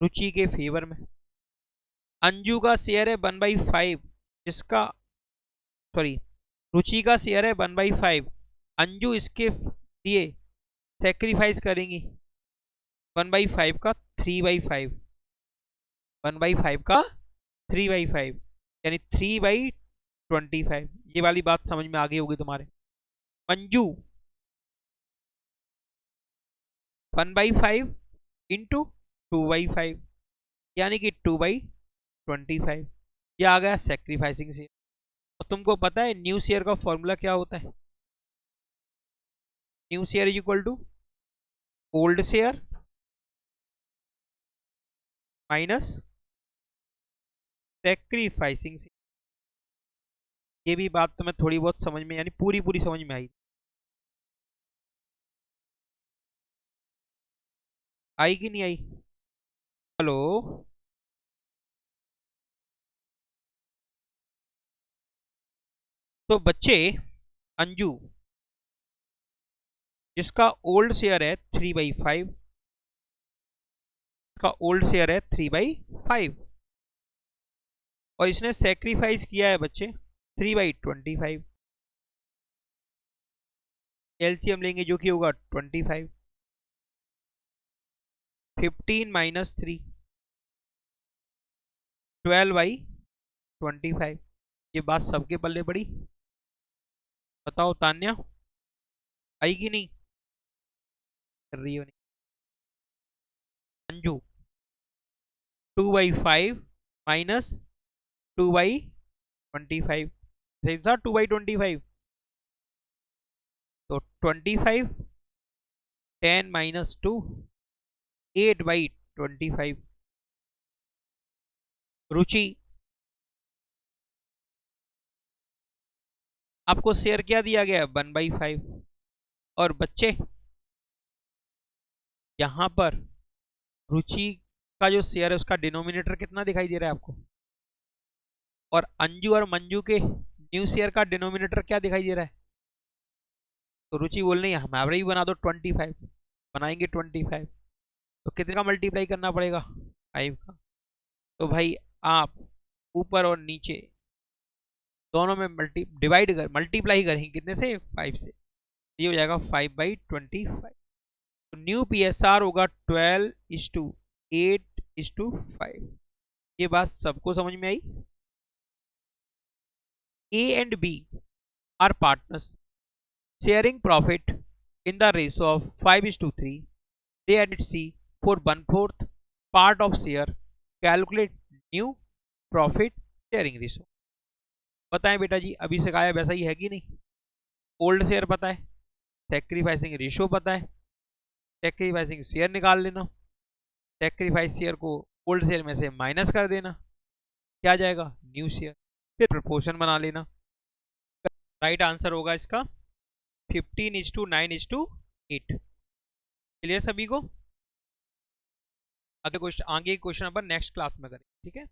रुचि के फेवर में। अंजू का शेयर है 1/5 जिसका सॉरी रुचि का शेयर है 1/5। अंजू इसके लिए सेक्रीफाइस करेंगी 1/5 का 3/5, 1/5 का 3/5 यानी 3/25। ये वाली बात समझ में आ गई होगी तुम्हारे। मंजू 1/5 इंटू 2/5 यानी कि 2/25। ये आ गया सेक्रीफाइसिंग शेयर। और तुमको पता है न्यू शेयर का फॉर्मूला क्या होता है? New share is equal to old share minus sacrificing share. ये भी बात तुम्हें थोड़ी बहुत समझ में यानी पूरी पूरी समझ में आई कि नहीं आई? हेलो। तो बच्चे अंजू जिसका ओल्ड शेयर है 3/5, इसका ओल्ड शेयर है 3/5 और इसने सेक्रीफाइस किया है बच्चे 3/25। एलसीएम लेंगे जो कि होगा 25। 15 माइनस 3 12/25। ये बात सबके पल्ले पड़ी? बताओ तान्या आई कि नहीं? कर रही हो नहीं? अंजू 2/5 माइनस 2/25 सही था 2/25। तो 25 10 माइनस 2 8/25। रुचि आपको शेयर क्या दिया गया है 1/5 और बच्चे यहां पर रुचि का जो शेयर है उसका डिनोमिनेटर कितना दिखाई दे रहा है आपको? और अंजू और मंजू के न्यू शेयर का डिनोमिनेटर क्या दिखाई दे रहा है? तो रुचि बोल रही है हमारा ही बना दो 25। बनाएंगे 25 तो कितने का मल्टीप्लाई करना पड़ेगा? 5 का। तो भाई आप ऊपर और नीचे दोनों में मल्टीप्लाई करेंगे कितने से? 5 से। ये हो जाएगा 5/25। तो न्यू पीएसआर होगा 12:8:5। ये बात सबको समझ में आई? A and B are partners sharing profit in the ratio of 5:3. They and C for 1/4 part of share. Calculate new profit sharing ratio. बताएं बेटा जी अभी से कहा वैसा ही है कि नहीं? ओल्ड शेयर पता है, सेक्रीफाइसिंग रेशियो पता है, सेक्रीफाइसिंग शेयर निकाल लेना, सेक्रीफाइस शेयर को ओल्ड शेयर में से माइनस कर देना, क्या जाएगा? New share. फिर प्रोपोर्शन बना लेना। राइट आंसर होगा इसका 15:9:8। क्लियर सभी को? आगे क्वेश्चन अपन नेक्स्ट क्लास में करें, ठीक है।